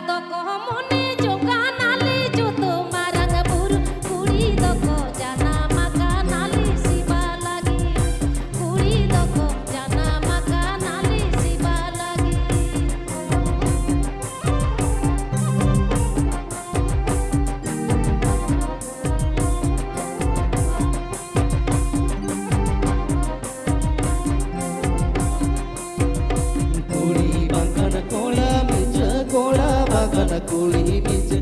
দক মনে জোগানালি যত মারাং বুর কুড়ি দক জানা মাকা নালি শিবা লাগি কুড়ি দক জানা মাকা নালি শিবা লাগি কুড়ি বাগান কোড়া মিছে কোড়া বাগান কুড়ি মিছে